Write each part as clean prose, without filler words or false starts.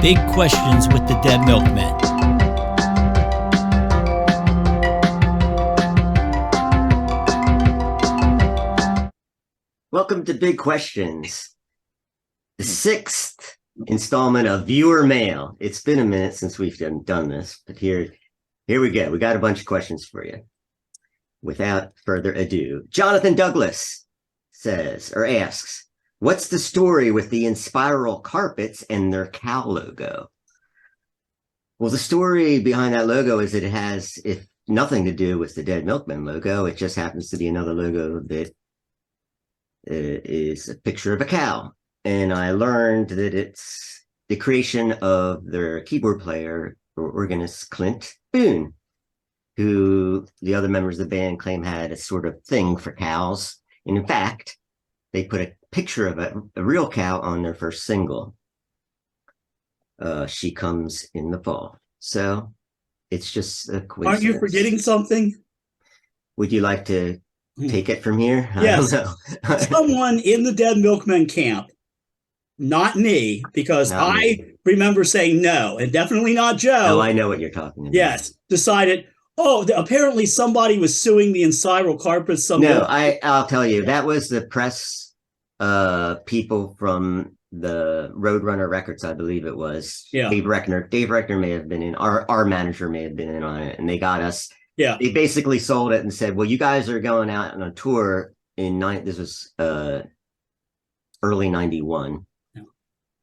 Big Questions with the Dead Milkmen. Welcome to Big Questions, the 6th installment of Viewer Mail. It's been a minute since we've done this, but here we go. We got a bunch of questions for you. Without further ado, Jonathan Douglas says, or asks, what's the story with the Inspiral Carpets and their cow logo? Well, the story behind that logo is that it has nothing to do with the Dead Milkmen logo. It just happens to be another logo that is a picture of a cow. And I learned that it's the creation of their keyboard player or organist, Clint Boone, who the other members of the band claim had a sort of thing for cows. And in fact, they put a picture of a real cow on their first single, She Comes in the Fall. So it's just a coincidence. Aren't you forgetting something? Would you like to take it from here? Yes. I don't know. Someone in the Dead Milkmen camp, not me, because Not I me. remember saying no, and definitely not Joe. Oh, I know what you're talking about. Yes, decided, apparently somebody was suing the Inspiral Carpets. No, I'll tell you, that was the press people from the Roadrunner Records, I believe it was. Yeah. Dave Reckner may have been in, our manager may have been in on it, and they got us. Yeah. They basically sold it and said, well, you guys are going out on a tour this was early 91. Yeah.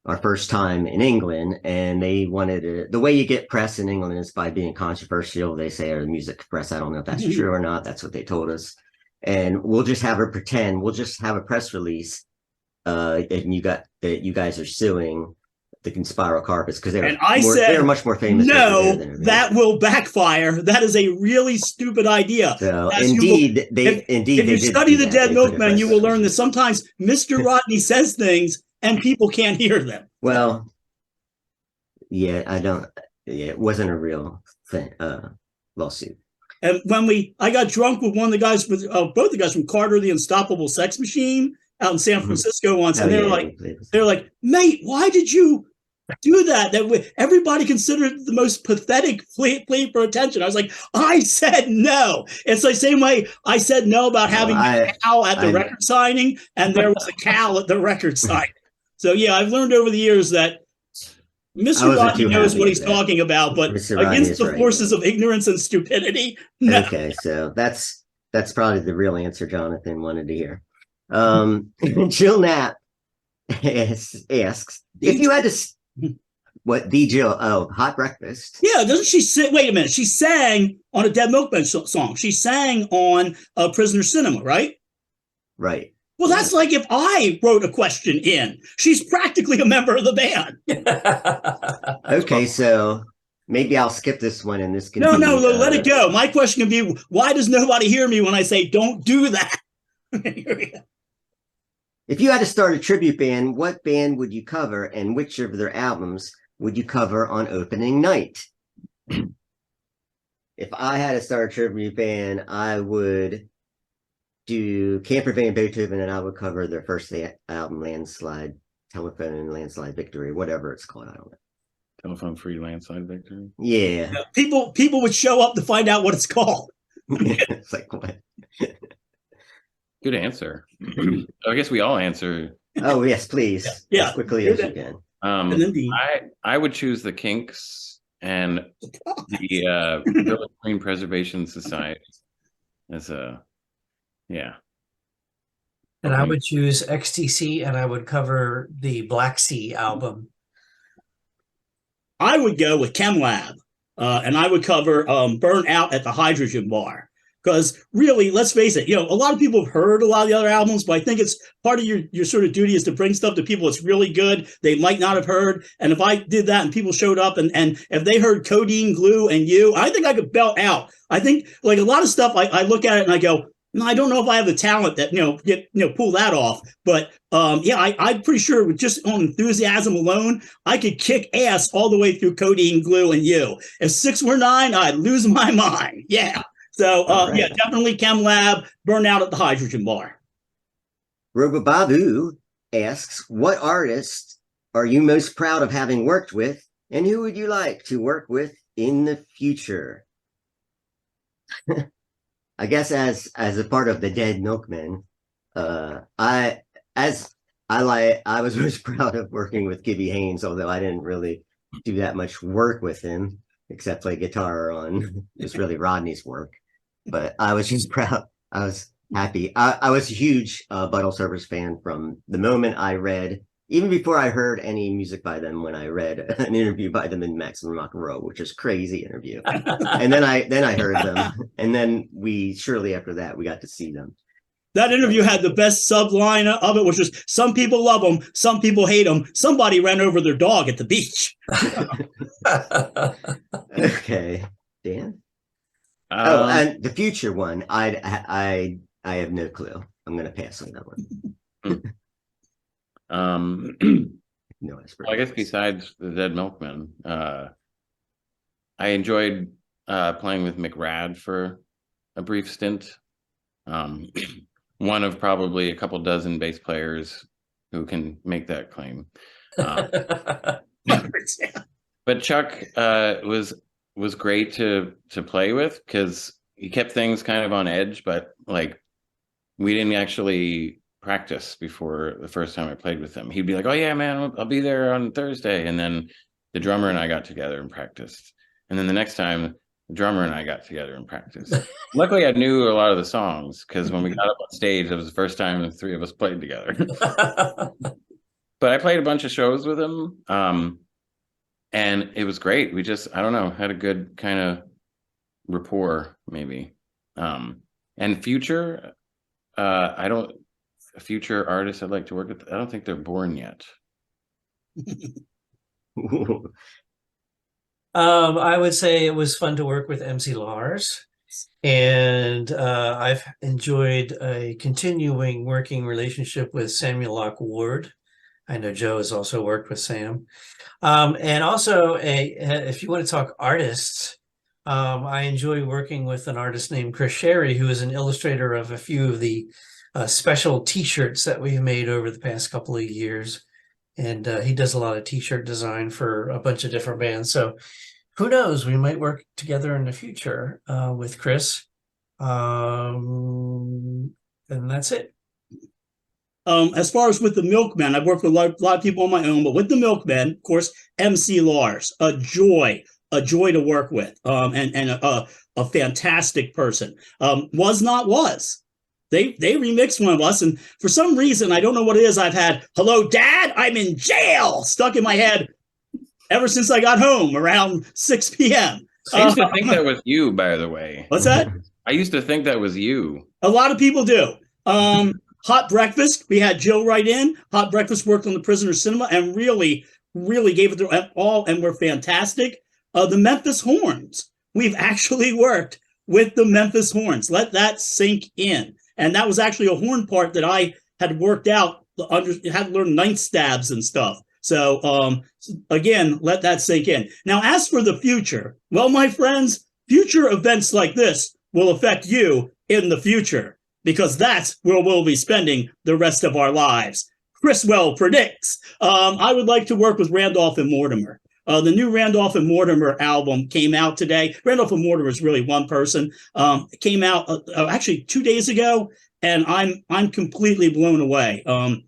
Our first time in England, and they wanted the way you get press in England is by being controversial. They say, or the music press, I don't know if that's true or not. That's what they told us. And we'll just have a press release and you guys are suing the Inspiral Carpets because they're much more famous. No, that will backfire. That is a really stupid idea. So if you study the Dead Milkmen, you will learn that sometimes Mr. Rodney says things and people can't hear them. Well, it wasn't a real thing, lawsuit. And when I got drunk with one of the guys, both the guys from Carter, the Unstoppable Sex Machine, out in San Francisco once, and they're like, mate, why did you do that? Everybody considered it the most pathetic plea for attention. I was like, I said no. It's the same way I said no about having a cow at the record signing, and there was a cow at the record signing. So yeah, I've learned over the years that Mr. Rodney knows what he's talking about, but against the forces of ignorance and stupidity, no. Okay, so that's probably the real answer Jonathan wanted to hear. Jill Knapp asks, if you had to, what, Jill? Oh, Hot Breakfast. Yeah, doesn't she say, wait a minute, she sang on a Dead Milkmen song. She sang on Prisoner Cinema, right? Right. Well, that's like if I wrote a question in. She's practically a member of the band. Okay, so maybe I'll skip this one and this can No, let it go. My question can be, why does nobody hear me when I say don't do that? If you had to start a tribute band, what band would you cover and which of their albums would you cover on opening night? If I had to start a tribute band, I would do Camper Van Beethoven, and I would cover their first album, Landslide, Telephone and Landslide Victory, whatever it's called. I don't know. Telephone Free Landslide Victory? Yeah. People would show up to find out what it's called. It's like, what? Good answer. I guess we all answer. Oh, yes, please. Yeah. As quickly as you can. I would choose the Kinks and the Village Green Preservation Society as a, yeah. And I would choose XTC, and I would cover the Black Sea album. I would go with ChemLab, and I would cover Burn Out at the Hydrogen Bar. Because really, let's face it, a lot of people have heard a lot of the other albums, but I think it's part of your sort of duty is to bring stuff to people that's really good they might not have heard. And if I did that and people showed up and if they heard Codeine, Glue, and You, I think I could belt out. I think like a lot of stuff, I look at it and I go, no, I don't know if I have the talent that, pull that off. But I'm pretty sure with just on enthusiasm alone, I could kick ass all the way through Codeine, Glue, and You. If 6 were 9, I'd lose my mind. Yeah. So, right. Definitely ChemLab, Burn Out at the Hydrogen Bar. Robebabu asks, what artist are you most proud of having worked with And who would you like to work with in the future? I guess as a part of the Dead Milkmen, I was most proud of working with Gibby Haynes, although I didn't really do that much work with him except play guitar on just really Rodney's work. But I was just proud. I was happy. I was a huge Buttle Servers fan from the moment I read, even before I heard any music by them, when I read an interview by them in Maximum Rock and Roll, which is a crazy interview. And then I heard them. And then shortly after that, we got to see them. That interview had the best subline of it, which was some people love them, some people hate them. Somebody ran over their dog at the beach. Okay, Dan. And the future one, I have no clue. I'm going to pass on that one. No, I guess besides the Dead Milkmen, I enjoyed playing with McRad for a brief stint. One of probably a couple dozen bass players who can make that claim. But Chuck was great to play with because he kept things kind of on edge, but like we didn't actually practice before the first time I played with him. He'd be like, "Oh yeah, man, I'll be there on Thursday," and then the drummer and I got together and practiced, and then the next time the drummer and I got together and practiced. Luckily, I knew a lot of the songs because when we got up on stage, it was the first time the three of us played together. But I played a bunch of shows with him, and it was great. We just, I don't know, had a good kind of rapport, maybe. And future, future artists I'd like to work with, I don't think they're born yet. I would say it was fun to work with MC Lars, and I've enjoyed a continuing working relationship with Samuel Locke Ward. I know Joe has also worked with Sam. And also, if you want to talk artists, I enjoy working with an artist named Shary, who is an illustrator of a few of the special T-shirts that we've made over the past couple of years. And he does a lot of T-shirt design for a bunch of different bands. So who knows, we might work together in the future with Chris. And that's it. As far as with the Milkmen, I've worked with a lot of people on my own, but with the Milkmen, of course, MC Lars, a joy to work with, and a fantastic person. Was. They remixed one of us, and for some reason, I don't know what it is, I've had "Hello, Dad, I'm in jail" stuck in my head ever since I got home around 6 p.m. I used to think that was you, by the way. What's that? I used to think that was you. A lot of people do. Hot Breakfast, we had Joe write in. Hot Breakfast worked on the Prisoner Cinema and really gave it their all and were fantastic. The Memhpis Horns, we've actually worked with the Memhpis Horns. Let that sink in. And that was actually a horn part that I had worked out, had to learn ninth stabs and stuff. So again, let that sink in. Now, as for the future, well, my friends, future events like this will affect you in the future, because that's where we'll be spending the rest of our lives. Chriswell predicts. I would like to work with Randolph and Mortimer. The new Randolph and Mortimer album came out today. Randolph and Mortimer is really one person. It came out actually 2 days ago, and I'm completely blown away. A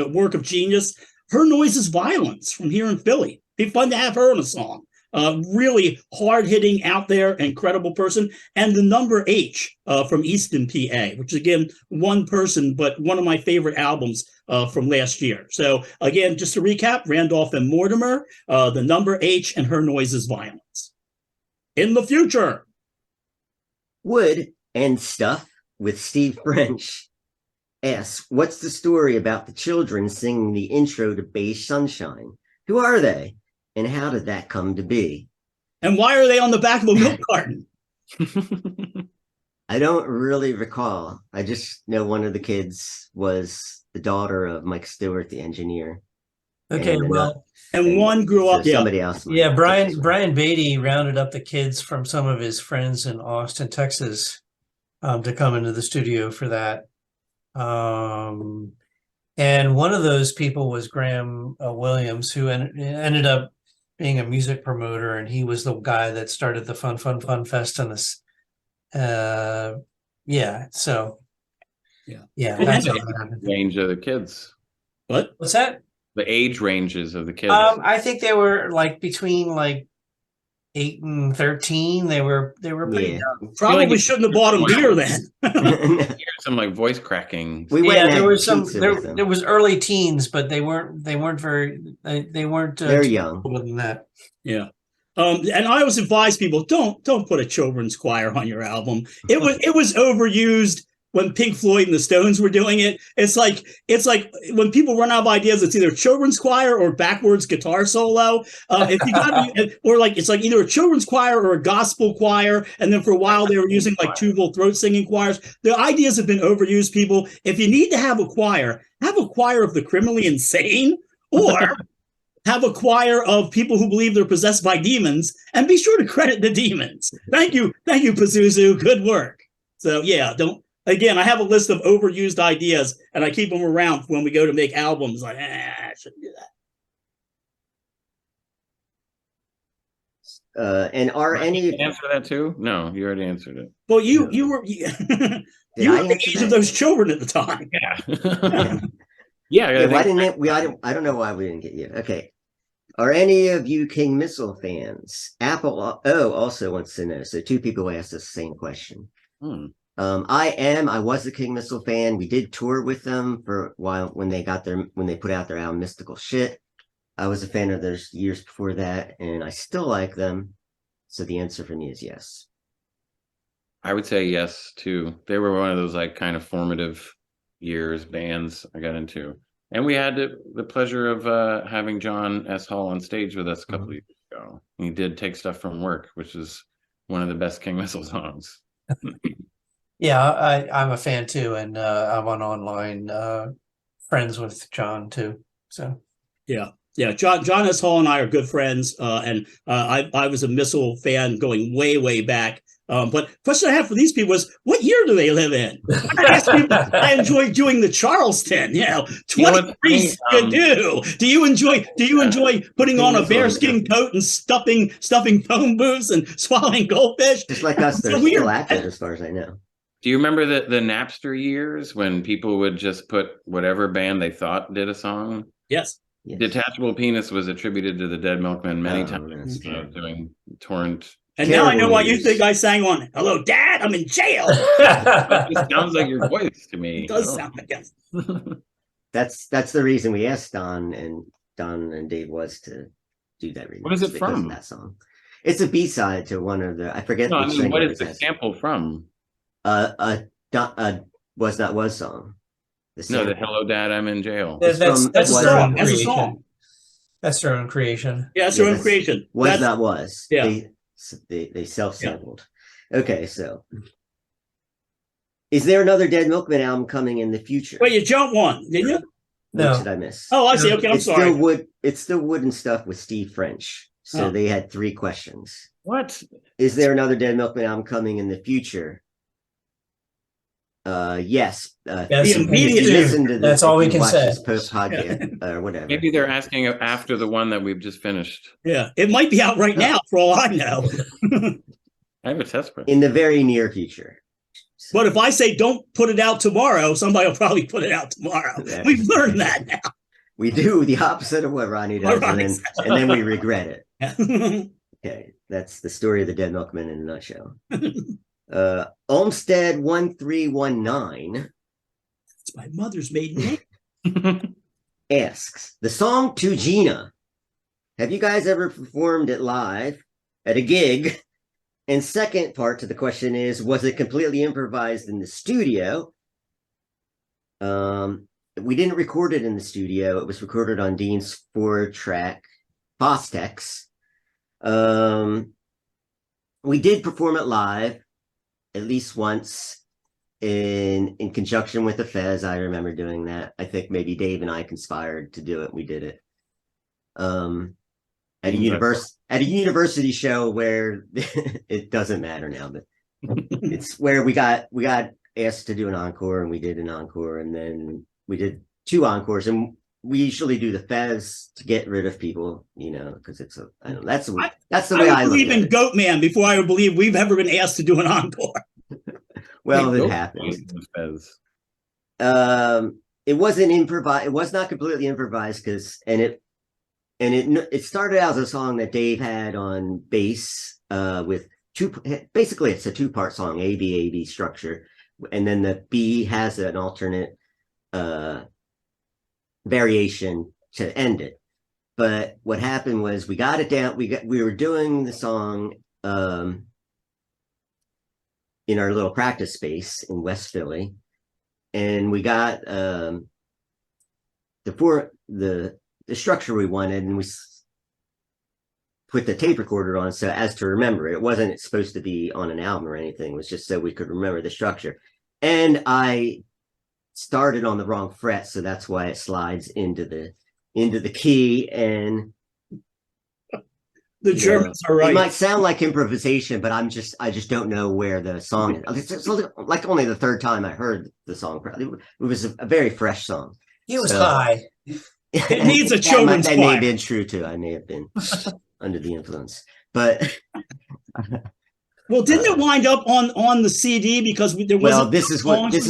work of genius. Her Noise is Violence from here in Philly. Be fun to have her in a song. Really hard-hitting, out there, incredible person. And the Number H from Easton, PA, which is, again, one person, but one of my favorite albums from last year. So, again, just to recap, Randolph and Mortimer, the Number H, and Her Noise is Violence. In the future. Wood and Stuff with Steve French asks, what's the story about the children singing the intro to Beige Sunshine? Who are they? And how did that come to be? And why are they on the back of a milk carton? I don't really recall. I just know one of the kids was the daughter of Mike Stewart, the engineer. Okay, and one grew up. Somebody else. Yeah, Brian Beatty rounded up the kids from some of his friends in Austin, Texas, to come into the studio for that. And one of those people was Graham Williams, who ended up being a music promoter, and he was the guy that started the Fun Fest and this. Yeah. So. Yeah. And That's then- how that happened. Range of the kids, What? What's that? the age ranges of the kids. I think they were like between like 8 and 13. They were pretty Yeah. young. Probably shouldn't have bought him beer then. Here's some like voice cracking. We went Yeah, and there had was some. pizza There, with them. there was early teens, but they weren't very. They weren't. They're too young. older than that. Yeah. And I always advise people don't put a children's choir on your album. It was overused when Pink Floyd and the Stones were doing it. It's like when people run out of ideas, it's either children's choir or backwards guitar solo. If you got or like it's like either a children's choir or a gospel choir, and then for a while they were using like two-voice throat singing choirs. The ideas have been overused, people. If you need to have a choir of the criminally insane, or have a choir of people who believe they're possessed by demons, and be sure to credit the demons. Thank you, Pazuzu. Good work. So yeah, Again, I have a list of overused ideas, and I keep them around when we go to make albums. Like, I shouldn't do that. And are any Answer that too? No, you already answered it. Well, you were you were Did the answer age of that? those children at the time. Yeah. Yeah. Yeah, why didn't it? I don't know why we didn't get you. Okay. Are any of you King Missile fans? Apple also wants to know. So two people asked us the same question. I was a King Missile fan. We did tour with them for a while when they put out their album Mystical Shit. I was a fan of theirs years before that, and I still like them. So the answer for me is yes. I would say yes too. They were one of those like kind of formative bands I got into, and we had the pleasure of having John S. Hall on stage with us a couple of years ago. He did Take Stuff from Work, which is one of the best King Missile songs. Yeah, I'm a fan too, and I'm on online friends with John too. So Yeah. John S. Hall and I are good friends, and I was a Missile fan going way back. But the question I have for these people is, what year do they live in? I enjoy doing the Charleston. 23 do. Do you enjoy putting on a bearskin coat and stuffing phone booths and swallowing goldfish? Just like us, they're still active as far as I know. Do you remember the Napster years when people would just put whatever band they thought did a song? Yes. Detachable Penis was attributed to the Dead Milkmen many times, doing torrent. And now I know why you think I sang on "Hello, Dad, I'm in jail." It sounds like your voice to me. It does sound like it. That's the reason we asked Don and Dave was to do that remix. What is it because from? of that song. It's a B-side to one of the. I forget. No, I which mean, thing what it is the is. sample from? Was Not Was song. No, sample. the Hello Dad, I'm in Jail. that's from- That's a was song. not- That's a creation. song. That's their own creation. Yeah, that's their own that's- creation. Was That's- Not Was. Yeah. They self-sampled. Okay, so is there another Dead Milkman album coming in the future? Well, you jumped one, didn't you? What No. did I miss? Oh, I see. Okay, I'm it's sorry. still wood. It's still Wood and Stuff with Steve French. So Oh. they had 3 questions. What? Is there another Dead Milkman album coming in the future? Yes. Yes, The immediate- listen to this, That's all if we you can watch say. this post podcast or whatever. Maybe they're asking after the one that we've just finished. Yeah, it might be out right now for all I know. I have a test press. In the very near future. So, But if I say don't put it out tomorrow, somebody will probably put it out tomorrow. Yeah. We've learned that now. we do the opposite of what Ronnie does, and then we regret it. Okay, that's the story of the Dead Milkmen in a nutshell. Olmsted 1319 It's my mother's maiden name. asks, the song To Gina, have you guys ever performed it live at a gig? And second part to the question is, was it completely improvised in the studio? We didn't record it in the studio. It was recorded on Dean's 4-track Fostex. We did perform it live at least once in conjunction with the Fez. I remember doing that. I think maybe Dave and I conspired to do it. We did it. At a university show where it doesn't matter now, but it's where we got asked to do an encore, and we did an encore, and then we did 2 encores, and we usually do the fez to get rid of people, because it's I don't know, that's the way I look believe at in it. Goatman before I would believe we've ever been asked to do an encore. Well, Wait, it nope. happens. Fez. It wasn't improvised. It was not completely improvised it started out as a song that Dave had on bass with basically it's a 2-part song, A-B structure, and then the B has an alternate variation to end it. But what happened was we got it down. We were doing the song in our little practice space in West Philly, and we got the structure we wanted, and we put the tape recorder on so as to remember. It wasn't supposed to be on an album or anything. It was just so we could remember the structure. And I started on the wrong fret, so that's why it slides into the key. And The Germans are right. It might sound like improvisation, but I just don't know where the song is. It's like only the third time I heard the song. It was a very fresh song. He was high. It needs a children's that may choir. have been true too. I may have been under the influence, but Well, didn't it wind up on the CD because there was? Well, this is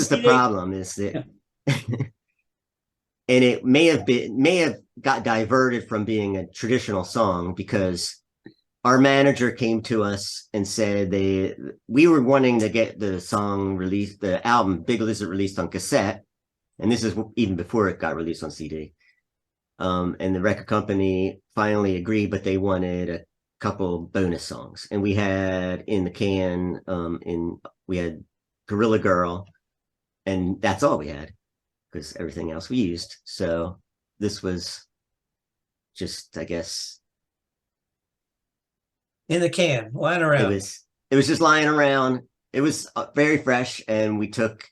the problem is that, and it may have got diverted from being a traditional song because our manager came to us and said we were wanting to get the song released, the album Big Lizard released on cassette, and this is even before it got released on CD. And the record company finally agreed, but they wanted a couple bonus songs, and we had in the can we had Gorilla Girl, and that's all we had because everything else we used. So this was just, I guess, in the can, lying around. It was just lying around. It was very fresh, and we took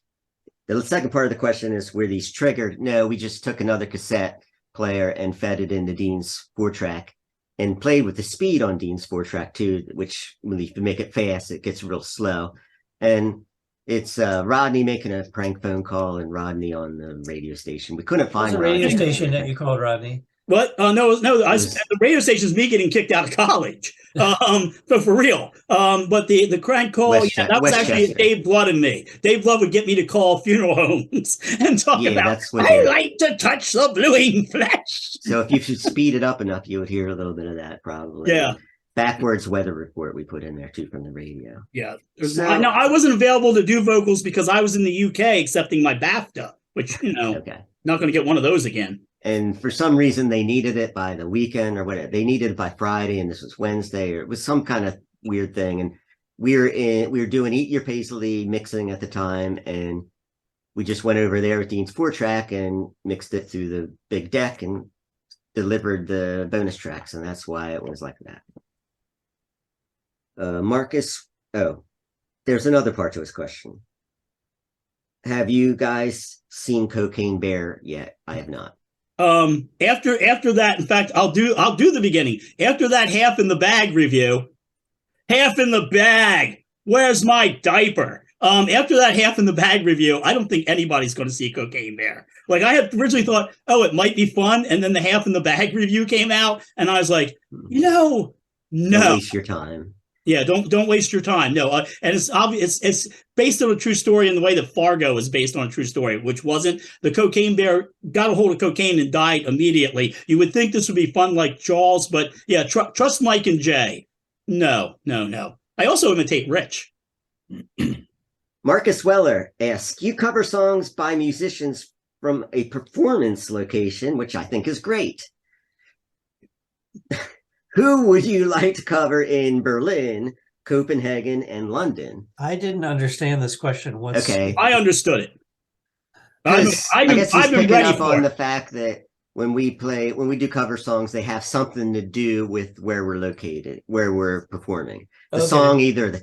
the second part of the question is were these triggered? No, we just took another cassette player and fed it into Dean's 4-track and played with the speed on Dean's 4-track too, which when you make it fast, it gets real slow. And it's Rodney making a prank phone call and Rodney on the radio station. We couldn't find the radio Rodney. station that you called Rodney. What? No. The radio station's me getting kicked out of college. But for real. But the crank call, that was actually Dave Blood and me. Dave Blood would get me to call funeral homes and talk about. I like to touch the bluing flesh. So if you should speed it up enough, you would hear a little bit of that probably. Yeah. Backwards weather report we put in there too from the radio. Yeah. Now I wasn't available to do vocals because I was in the UK accepting my BAFTA, which okay. Not going to get one of those again. And for some reason, they needed it by the weekend or whatever. They needed it by Friday, and this was Wednesday, or it was some kind of weird thing. And we were doing Eat Your Paisley mixing at the time, and we just went over there with Dean's 4-track and mixed it through the big deck and delivered the bonus tracks, and that's why it was like that. Marcus, there's another part to his question. Have you guys seen Cocaine Bear yet? I have not. After that, in fact, I'll do the beginning. After that half in the bag review, half in the bag, where's my diaper? After that half in the bag review, I don't think anybody's going to see Cocaine Bear. Like I had originally thought, it might be fun. And then the half in the bag review came out and I was like, no. Don't waste your time. Yeah, don't waste your time. No, and it's obvious. It's based on a true story in the way that Fargo is based on a true story, which wasn't. The Cocaine Bear got a hold of cocaine and died immediately. You would think this would be fun like Jaws, but yeah, trust Mike and Jay. No. I also imitate Rich. Marcus Weller asks, you cover songs by musicians from a performance location, which I think is great. Who would you like to cover in Berlin, Copenhagen, and London? I didn't understand this question. Okay. I understood it. I guess he's picking up on it. the fact that when we do cover songs, they have something to do with where we're located, where we're performing. The song either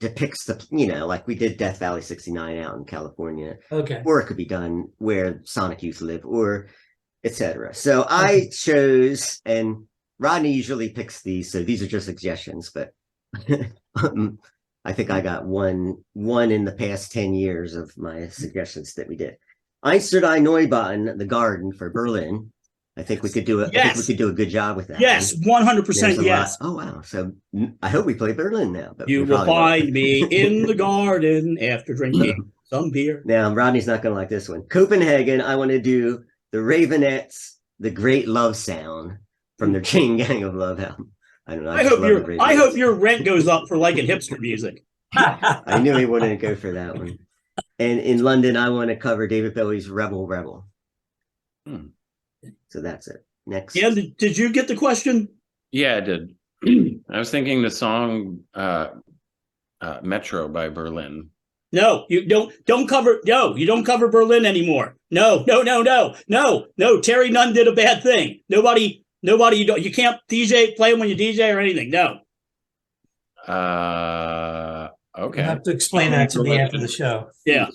depicts the, like we did Death Valley 69 out in California. Okay. Or it could be done where Sonic Youth live, or etc. So I chose, and Rodney usually picks these, so these are just suggestions, but I think I got one in the past 10 years of my suggestions that we did. Einstein Neubauten, the garden for Berlin. I think we could do it. I think we Yes. could do a good job with that. Yes, one. 100% There's a yes. lot. Oh wow! So I hope we play Berlin now. But You we will probably won't. find me in the garden after drinking some beer. Now Rodney's not going to like this one. Copenhagen. I want to do the Ravenettes, the Great Love Sound from their Chain Gang of Love album. I don't know. I hope your rent goes up for liking hipster music. I knew he wouldn't go for that one. And in London, I want to cover David Bowie's Rebel Rebel. So that's it. Next. Yeah, did you get the question? Yeah, I did. I was thinking the song Metro by Berlin. No, you don't cover. No, you don't cover Berlin anymore. No. Terry Nunn did a bad thing. Nobody. You can't play when you DJ or anything. No. Okay. You have to explain that to me after the show. Yeah.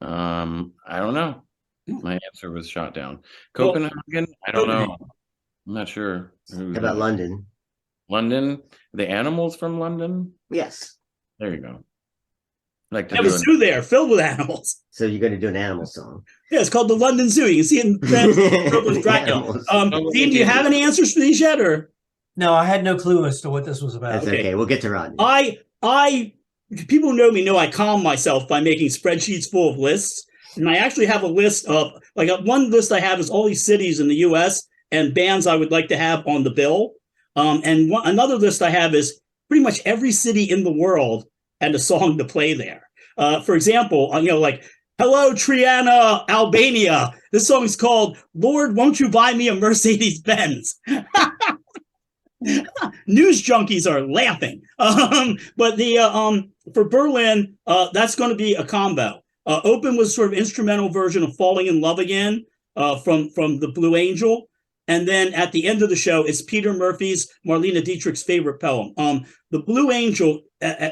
I don't know. My answer was shot down. Copenhagen? I don't know. I'm not sure. How about London? London? The animals from London? Yes. There you go. Like I have a zoo there filled with animals. So you're going to do an animal song? Yeah, it's called the London Zoo. You can see it in Dracula. Dean, do you have any answers for these yet, or? No, I had no clue as to what this was about. That's okay. We'll get to Rodney. People who know me know I calm myself by making spreadsheets full of lists. And I actually have a list of, one list I have is all these cities in the U.S. and bands I would like to have on the bill. Another list I have is pretty much every city in the world and a song to play there. For example, Hello, Triana, Albania. This song is called Lord, Won't You Buy Me a Mercedes-Benz? News junkies are laughing. But for Berlin, that's going to be a combo. Open was sort of instrumental version of Falling in Love Again from the Blue Angel. And then at the end of the show, it's Peter Murphy's Marlene Dietrich's favorite poem. The Blue Angel,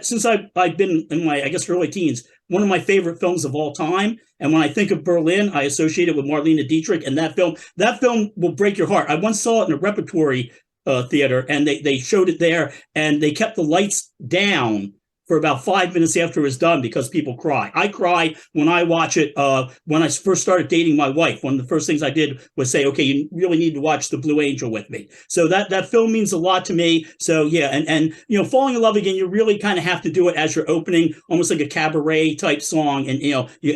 since I've been in my, early teens, one of my favorite films of all time. And when I think of Berlin, I associate it with Marlene Dietrich. And that film will break your heart. I once saw it in a repertory theater, and they showed it there, and they kept the lights down for about 5 minutes after it was done because people cry. I cry when I watch it. When I first started dating my wife, one of the first things I did was say, okay, you really need to watch The Blue Angel with me. So that film means a lot to me. So yeah, and Falling in Love Again, you really kind of have to do it as your opening, almost like a cabaret type song, and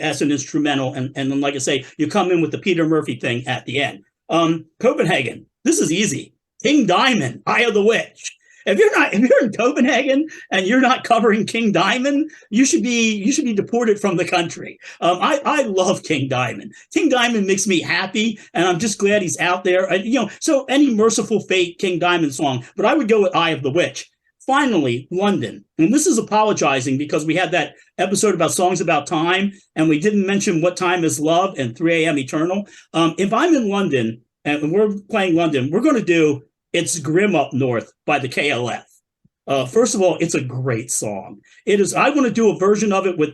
as an instrumental, and then, like I say, you come in with the Peter Murphy thing at the end. Copenhagen, this is easy. King Diamond, Eye of the Witch. If you're in Copenhagen and you're not covering King Diamond, you should be deported from the country. I love King Diamond. King Diamond makes me happy, and I'm just glad he's out there. So any Merciful Fate King Diamond song, but I would go with Eye of the Witch. Finally, London. And this is apologizing because we had that episode about songs about time, and we didn't mention What Time Is Love and 3 a.m. Eternal. If I'm in London and we're playing London, we're going to do It's Grim Up North by the KLF. First of all, it's a great song. It is. I want to do a version of it with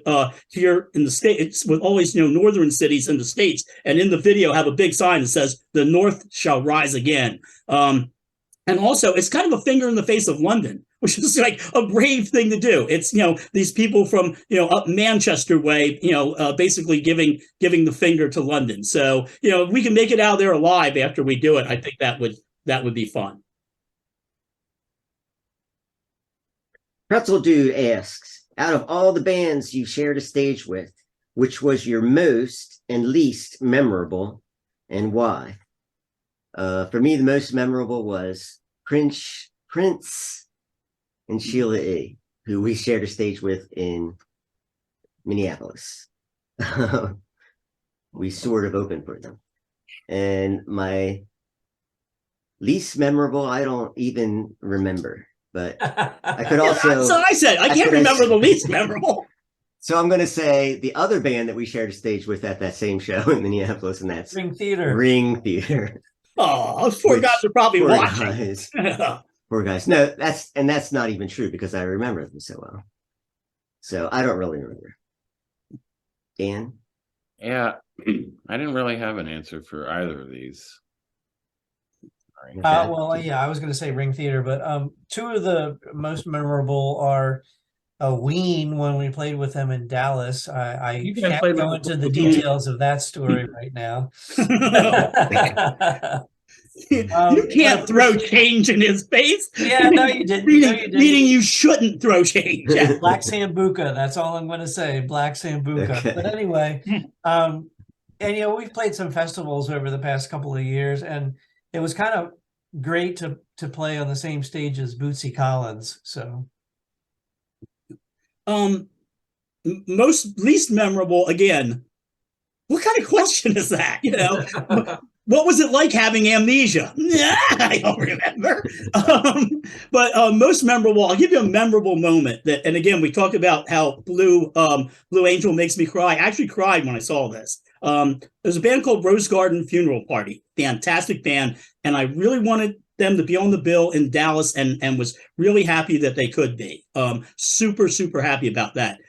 here in the States, with all these northern cities in the States, and in the video have a big sign that says "The North shall rise again." And also, it's kind of a finger in the face of London, which is like a brave thing to do. It's these people from up Manchester way, basically giving the finger to London. So if we can make it out there alive after we do it, I think that would be fun. Pretzel Dude asks, out of all the bands you shared a stage with, which was your most and least memorable, and why? For me, the most memorable was Prince and Sheila E, who we shared a stage with in Minneapolis. We sort of opened for them. And my least memorable, I don't even remember. But I could also... That's what I said. I can't remember the least memorable. So I'm going to say the other band that we shared a stage with at that same show in Minneapolis, and that's Ring Theater. Ring Theater. Oh, those poor guys are probably watching. Guys. Poor guys. No, that's not even true because I remember them so well. So I don't really remember. Dan? Yeah, I didn't really have an answer for either of these. I was going to say Ring Theater, but two of the most memorable are Ween when we played with them in Dallas. I You guys can't played go with- into the details of that story right now. You can't throw change in his face. Yeah, no, you didn't. Meaning, No, you didn't. meaning you shouldn't throw change. Yeah. Black Sambuca. That's all I'm going to say. Black Sambuca. Okay. But anyway, and we've played some festivals over the past couple of years, and it was kind of great to play on the same stage as Bootsy Collins. So, Most least memorable again. What kind of question is that? What was it like having amnesia? I don't remember. But most memorable, I'll give you a memorable moment that, and again, we talked about how Blue Angel makes me cry. I actually cried when I saw this. There's a band called Rosegarden Funeral Party, fantastic band, and I really wanted them to be on the bill in Dallas, and was really happy that they could be. Super, super happy about that.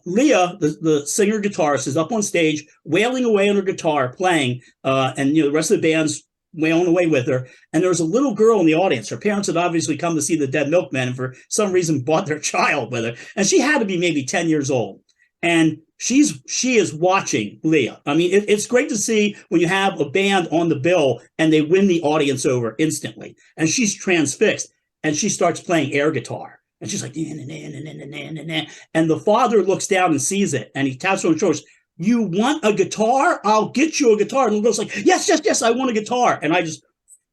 Leah, the singer guitarist, is up on stage wailing away on her guitar, playing, and the rest of the band's wailing away with her. And there was a little girl in the audience. Her parents had obviously come to see the Dead Milkmen, and for some reason brought their child with her. And she had to be maybe 10 years old. And she is watching Leah. I mean, it's great to see when you have a band on the bill and they win the audience over instantly. And she's transfixed, and she starts playing air guitar. And she's like, and the father looks down and sees it, and he taps her on the shoulders. You want a guitar? I'll get you a guitar. And the girl's like, yes, I want a guitar. And I just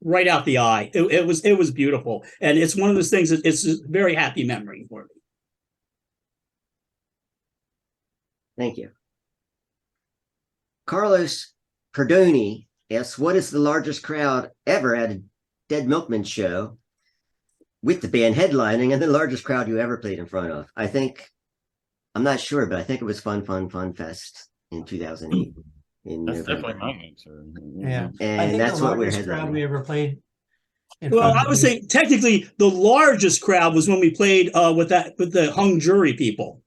right out the eye. It was beautiful. And it's one of those things that it's a very happy memory for me. Thank you. Carlos Perdoni asks, what is the largest crowd ever at a Dead Milkman show with the band headlining, and the largest crowd you ever played in front of? I'm not sure, but I think it was Fun Fest in 2008. That's definitely my answer. yeah. And that's what we're largest crowd we headlining. ever played. Well, I would say technically the largest crowd was when we played with the hung jury people.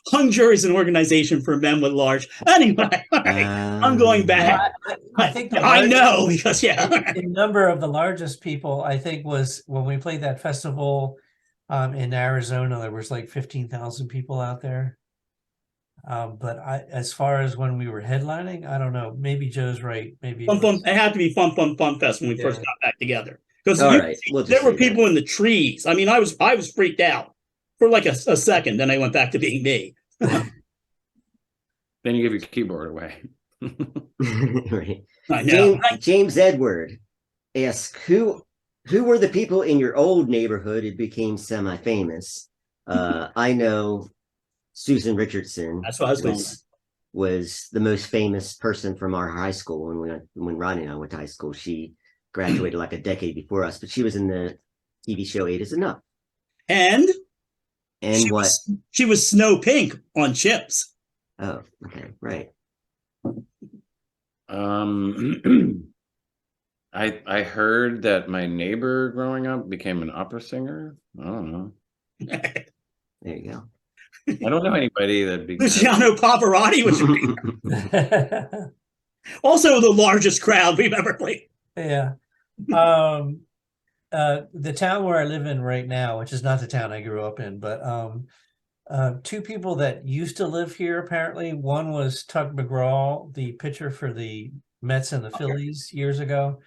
Hung Jury is an organization for men with large. Anyway, all right, I'm going back. I think I know because the number of the largest people I think was when we played that festival in Arizona. There was like 15,000 people out there. But as far as when we were headlining, I don't know. Maybe Joe's right. Maybe it had to be Fun Fest when we first got back together, because there were people in the trees. I mean, I was freaked out for like a second. Then I went back to being me. Then you give your keyboard away. Right. I know. James Edward asks, who were the people in your old neighborhood who became semi-famous? I know Susan Richardson. That's what I was going. Was the most famous person from our high school when Ronnie and I went to high school. She graduated like a decade before us, but she was in the TV show 8 is Enough. And what? She was Snow Pink on Chips. Oh, okay, right. I heard that my neighbor growing up became an opera singer. I don't know. There you go. I don't know anybody that Luciano Pavarotti was also the largest crowd we've ever played. Yeah. The town where I live in right now, which is not the town I grew up in, but two people that used to live here, apparently. One was Tug McGraw, the pitcher for the Mets and the Phillies years ago.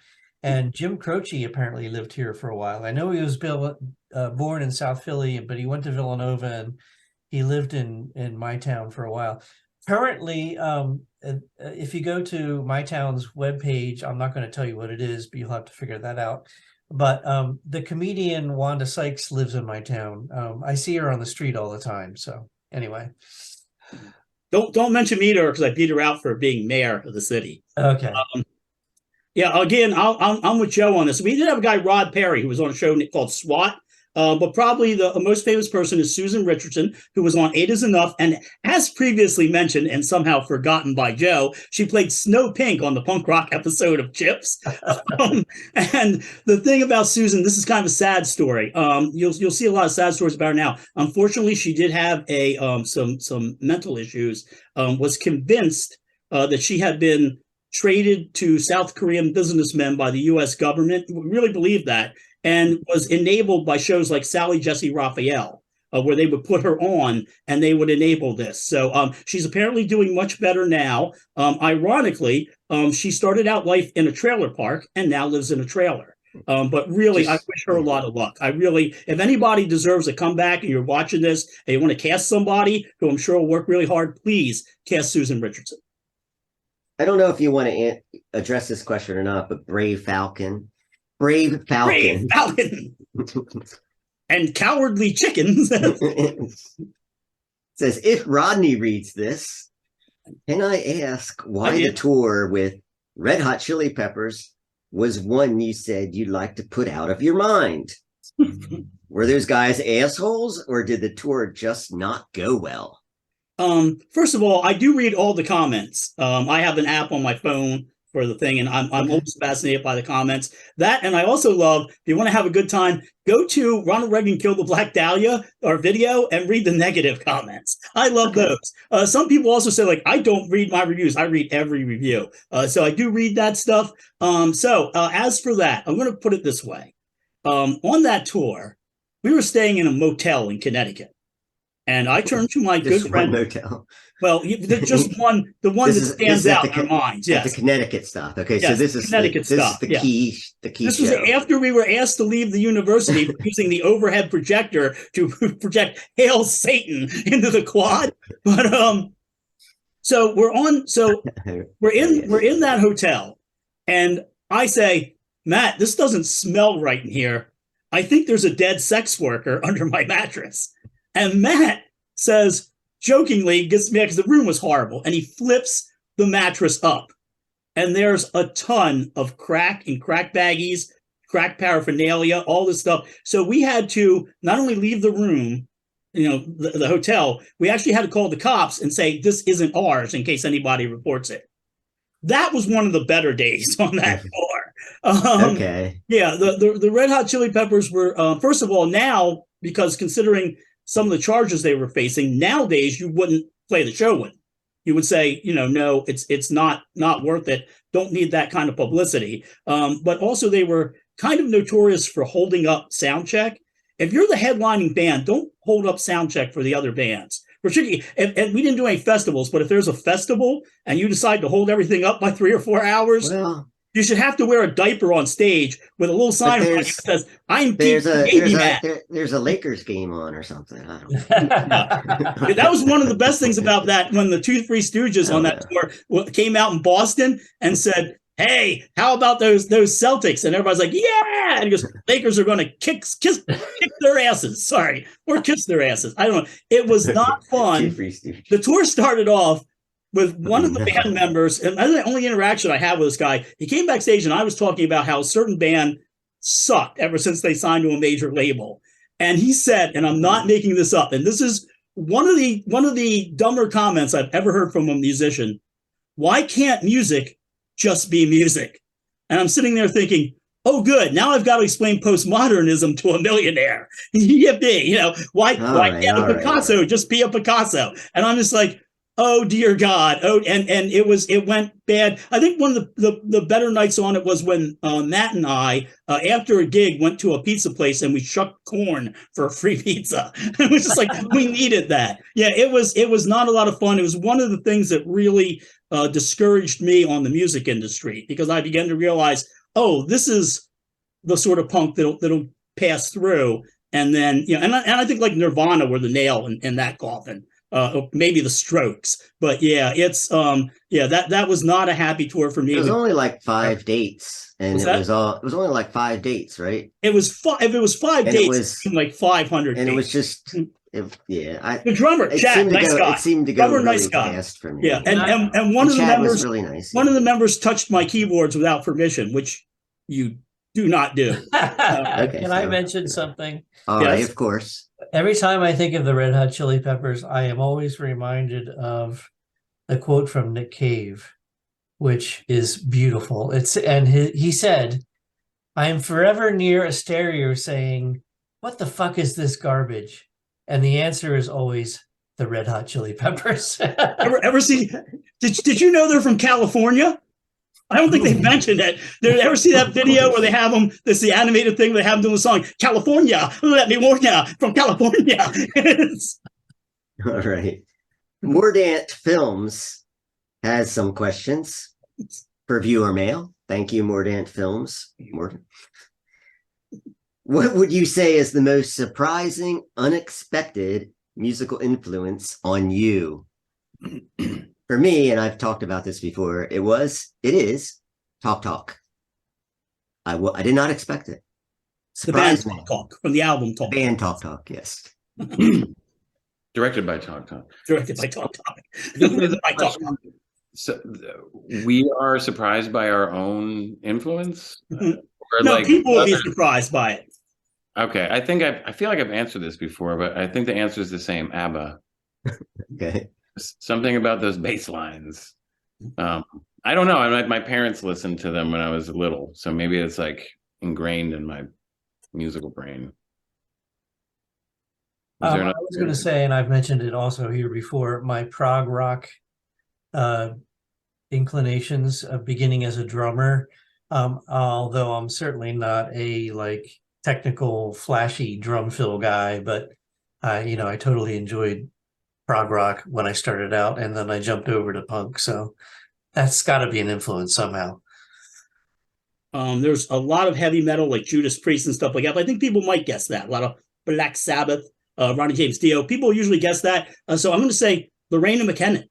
And Jim Croce apparently lived here for a while. I know he was born in South Philly, but he went to Villanova, and he lived in my town for a while. Currently, if you go to my town's webpage, I'm not going to tell you what it is, but you'll have to figure that out. But the comedian Wanda Sykes lives in my town. I see her on the street all the time. So anyway, don't mention me to her, because I beat her out for being mayor of the city. Okay. Yeah. Again, I'm with Joe on this. We did have a guy, Rod Perry, who was on a show called S.W.A.T. But probably the most famous person is Susan Richardson, who was on 8 is Enough. And as previously mentioned and somehow forgotten by Joe, she played Snow Pink on the punk rock episode of Chips. And the thing about Susan, this is kind of a sad story. You'll see a lot of sad stories about her now. Unfortunately, she did have some mental issues, was convinced that she had been traded to South Korean businessmen by the U.S. government. Really believed that. And was enabled by shows like Sally Jesse Raphael. where they would put her on and they would enable this. So she's apparently doing much better now. Ironically, she started out life in a trailer park and now lives in a trailer. But really, I wish her a lot of luck. I really, if anybody deserves a comeback and you're watching this and you want to cast somebody who I'm sure will work really hard, please cast Susan Richardson. I don't know if you want to address this question or not, but Brave Falcon. Brave Falcon. And Cowardly Chickens. Says, if Rodney reads this, can I ask why the tour with Red Hot Chili Peppers was one you said you'd like to put out of your mind? Were those guys assholes, or did the tour just not go well? First of all, I do read all the comments. I have an app on my phone for the thing, and I'm always fascinated by the comments. That, and I also love, if you want to have a good time, go to Ronald Reagan Killed the Black Dahlia, our video, and read the negative comments. I love those. Some people also say, like, I don't read my reviews. I read every review. So I do read that stuff. As for that, I'm going to put it this way. On that tour, we were staying in a motel in Connecticut. And I turned to my good friend. Motel. Well, just one, the one that stands out in our minds. Yes, the Connecticut stuff. Okay, yes, so this is Connecticut stuff. This is the key. The key. This was after we were asked to leave the university for using the overhead projector to project "Hail Satan" into the quad. But so we're in that hotel, and I say, Matt, this doesn't smell right in here. I think there's a dead sex worker under my mattress. And Matt says, jokingly, gets me because the room was horrible, and he flips the mattress up. And there's a ton of crack and crack baggies, crack paraphernalia, all this stuff. So we had to not only leave the room, the hotel, we actually had to call the cops and say, this isn't ours in case anybody reports it. That was one of the better days on that tour. Okay. Yeah, the Red Hot Chili Peppers were, first of all, now, because considering some of the charges they were facing, nowadays you wouldn't play the show with. You would say, no, it's not worth it. Don't need that kind of publicity. But also they were kind of notorious for holding up sound check. If you're the headlining band, don't hold up sound check for the other bands. Particularly, and we didn't do any festivals, but if there's a festival and you decide to hold everything up by 3 or 4 hours, you should have to wear a diaper on stage with a little sign that says, "I'm there's Matt." There's a Lakers game on or something. I don't know. That was one of the best things about that, when the two Three Stooges on that tour came out in Boston and said, "Hey, how about those Celtics?" And everybody's like, "Yeah!" And he goes, "Lakers are going to kick their asses." Sorry, or kiss their asses. I don't know. It was not fun. The tour started off with one of the band members, and the only interaction I had with this guy, he came backstage and I was talking about how a certain band sucked ever since they signed to a major label. And he said, and I'm not making this up, and this is one of the dumber comments I've ever heard from a musician: "Why can't music just be music?" And I'm sitting there thinking, oh, good. Now I've got to explain postmodernism to a millionaire. Yippee! Why can't a Picasso just be a Picasso? And I'm just like, oh dear God! Oh, and it went bad. I think one of the better nights on it was when Matt and I, after a gig, went to a pizza place and we shucked corn for a free pizza. It was just like, we needed that. Yeah, it was not a lot of fun. It was one of the things that really discouraged me on the music industry, because I began to realize, oh, this is the sort of punk that'll pass through, and then and I think like Nirvana were the nail in that coffin. Maybe the Strokes, but yeah, it's that was not a happy tour for me. It was only like 5 dates, and it was only like 5 dates, right? It was if it was 5 dates, it seemed like 500. And dates. it was just the drummer Chad, nice guy. It seemed to go drummer, really nice guy. fast for me. Yeah, and one of the Chad members was really nice. One of the members touched my keyboards without permission, which you do not do. Can I mention something? All right, of course. Every time I think of the Red Hot Chili Peppers, I am always reminded of a quote from Nick Cave, which is beautiful. He said, "I am forever near a stereo saying, 'What the fuck is this garbage?' And the answer is always the Red Hot Chili Peppers." Ever see? Did you know they're from California? I don't think they've mentioned it. Did you ever see that video where they have them, this the animated thing, they have them doing the song, California, let me warn ya, from California. All right. Mordant Films has some questions for viewer mail. Thank you, Mordant Films. Mordant. What would you say is the most surprising, unexpected musical influence on you? For me, and I've talked about this before, it is Talk Talk. I did not expect it. The band Surprised me. Talk Talk, from the album Talk Band Talk. Talk, yes. Directed by Talk Talk. Directed by Talk Talk. By Talk Talk. So we are surprised by our own influence. Mhm. Or No, like people would be other- surprised by it. Okay, I think I feel like I've answered this before, but I think the answer is the same. ABBA. Okay. Something about those bass lines. I don't know. I'm like, my parents listened to them when I was little, so maybe it's like ingrained in my musical brain. I was going to say, and I've mentioned it also here before, my prog rock inclinations of beginning as a drummer, although I'm certainly not a like technical flashy drum fill guy, but I totally enjoyed prog rock when I started out, and then I jumped over to punk, so that's got to be an influence somehow. There's a lot of heavy metal like Judas Priest and stuff like that, but I think people might guess that. A lot of Black Sabbath, Ronnie James Dio. People usually guess that. So I'm going to say Lorena McKennitt.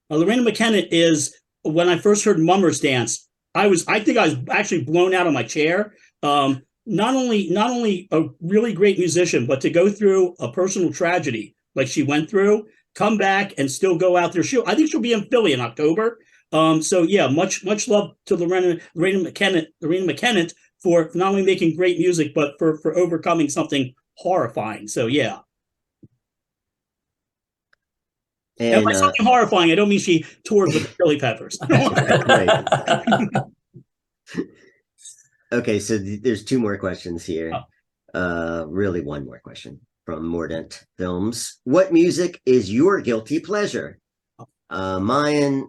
Lorena McKennitt is, when I first heard Mummers Dance, I think I was actually blown out of my chair. Not only a really great musician, but to go through a personal tragedy like she went through, come back and still go out there. I think she'll be in Philly in October. So yeah, much love to Lorena McKennitt for not only making great music, but for overcoming something horrifying. So yeah. And by something horrifying, I don't mean she toured with the Chili Peppers. Right. Okay, so there's two more questions here. Really one more question from Mordant Films. What music is your guilty pleasure? Mine,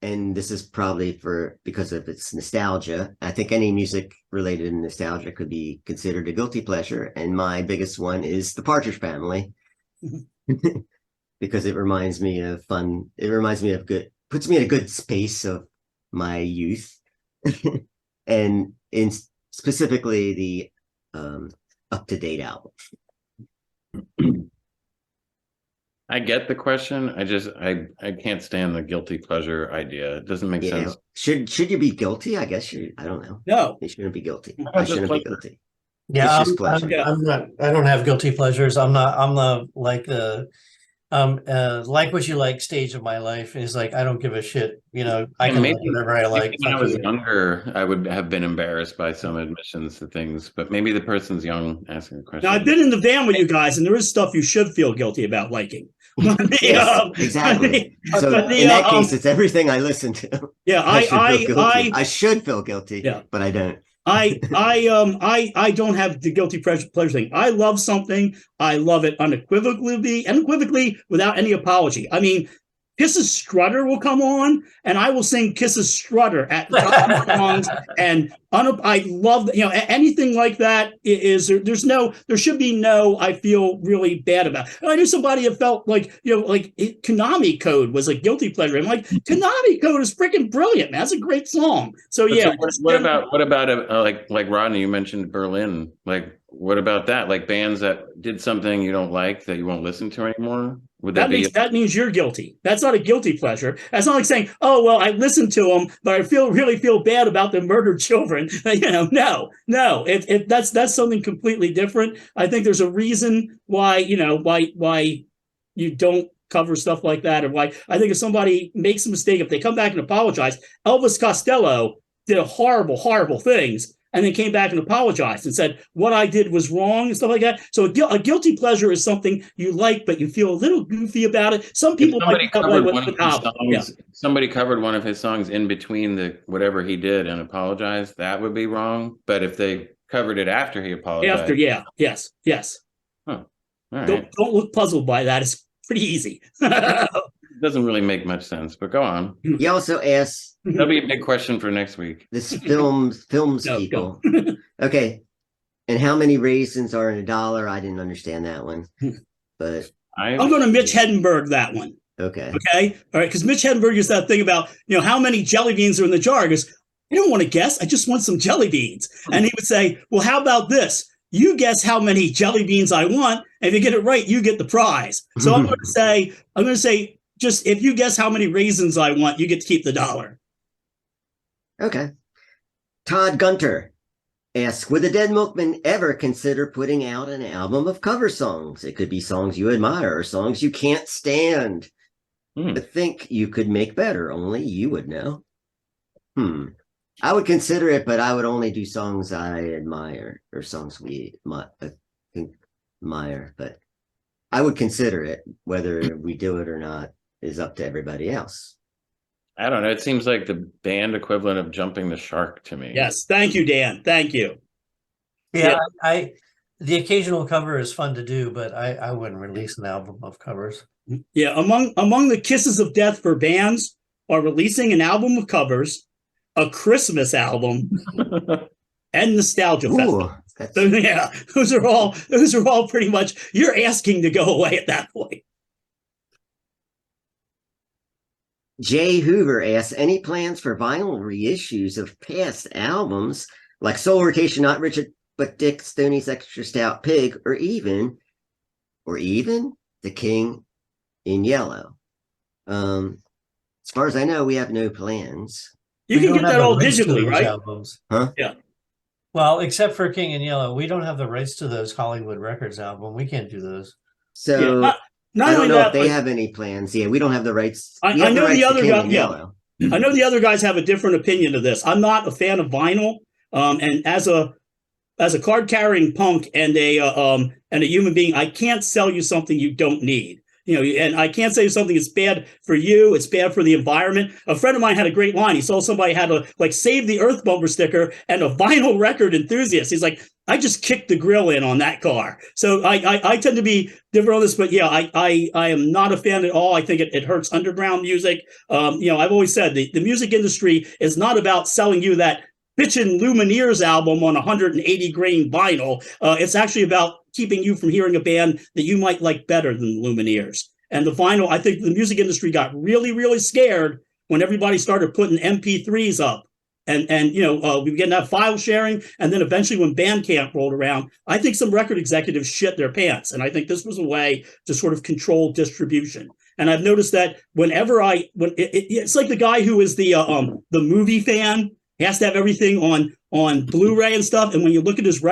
and this is probably because of its nostalgia. I think any music related to nostalgia could be considered a guilty pleasure. And my biggest one is the Partridge Family. Because it reminds me of fun. It reminds me of puts me in a good space of my youth. And in specifically the up-to-date album. I get the question. I can't stand the guilty pleasure idea. It doesn't make sense. Should you be guilty? I guess I don't know. No. You shouldn't be guilty. I shouldn't be guilty. Yeah, It's just pleasure. I'm not. I don't have guilty pleasures. I'm the like what you like stage of my life is like I don't give a shit. I can like whatever I like. When I was younger, I would have been embarrassed by some admissions to things, but maybe the person's young asking the question. Now I've been in the van with you guys, and there is stuff you should feel guilty about liking. Yes, exactly. So in that case, it's everything I listen to. Yeah, I should feel guilty. Yeah. But I don't. I don't have the guilty pleasure thing. I love something. I love it unequivocally without any apology. I mean, Kiss's Strutter will come on, and I will sing Kiss's Strutter at the top of the songs. And I love anything like that. There should be no. I feel really bad about. And I knew somebody had felt like Konami Code was a guilty pleasure. I'm like, Konami Code is freaking brilliant, man. That's a great song. So yeah. So what about like Rodney? You mentioned Berlin. Like, what about that? Like bands that did something you don't like that you won't listen to anymore? Would that that means you're guilty. That's not a guilty pleasure. That's not like saying, "Oh well, I listened to them, but I really feel bad about the murdered children." No. That's something completely different. I think there's a reason why you don't cover stuff like that, or why I think if somebody makes a mistake, if they come back and apologize, Elvis Costello did horrible things. And then came back and apologized and said, what I did was wrong and stuff like that. So a guilty pleasure is something you like, but you feel a little goofy about it. Some people somebody covered one of his songs in between whatever he did and apologized, that would be wrong. But if they covered it after he apologized. Yes. Huh. All right. Don't look puzzled by that. It's pretty easy. That doesn't really make much sense, but go on. He also asks That'll be a big question for next week. this films No, people. Okay. And how many raisins are in $1? I didn't understand that one. But I'm going to Mitch Heddenberg that one. okay. Okay. All right. Because Mitch Heddenberg is that thing about, how many jelly beans are in the jar. He goes, I don't want to guess. I just want some jelly beans. And he would say, well, how about this? You guess how many jelly beans I want. And if you get it right, you get the prize. So I'm going to say, just if you guess how many raisins I want, you get to keep the $1. Okay. Todd Gunter asks, would the Dead Milkmen ever consider putting out an album of cover songs? It could be songs you admire or songs you can't stand, but think you could make better. Only you would know. I would consider it, but I would only do songs I admire or songs we admire. But I would consider it. Whether we do it or not is up to everybody else. I don't know. It seems like the band equivalent of jumping the shark to me. Yes. Thank you, Dan. Thank you. Yeah, the occasional cover is fun to do, but I wouldn't release an album of covers. Yeah. Among the kisses of death for bands are releasing an album of covers, a Christmas album, and Nostalgia Festival. So, yeah, those are all pretty much, you're asking to go away at that point. Jay Hoover asks, any plans for vinyl reissues of past albums like Soul Rotation, Not Richard but Dick, Stoney's Extra Stout Pig, or even The King in Yellow? As far as I know, we have no plans. You can get that all digitally, right? Albums. Huh? Yeah. Well, except for King in Yellow, we don't have the rights to those Hollywood Records album. We can't do those. So not I don't know that, if they have any plans. Yeah, we don't have the rights. I know the other guy. Yeah, I know the other guys have a different opinion of this. I'm not a fan of vinyl, and as a card carrying punk and a human being, I can't sell you something you don't need. And I can't say something is bad for you. It's bad for the environment. A friend of mine had a great line. He saw somebody had a Save the Earth bumper sticker and a vinyl record enthusiast. He's like, I just kicked the grill in on that car. So I tend to be different on this, but yeah, I am not a fan at all. I think it hurts underground music. I've always said the music industry is not about selling you that bitchin' Lumineers album on 180 grain vinyl. It's actually about keeping you from hearing a band that you might like better than Lumineers. And the vinyl, I think the music industry got really, really scared when everybody started putting MP3s up. And we began that file sharing. And then eventually when Bandcamp rolled around, I think some record executives shit their pants. And I think this was a way to sort of control distribution. And I've noticed that it's like the guy who is the movie fan. He has to have everything on Blu-ray and stuff. And when you look at his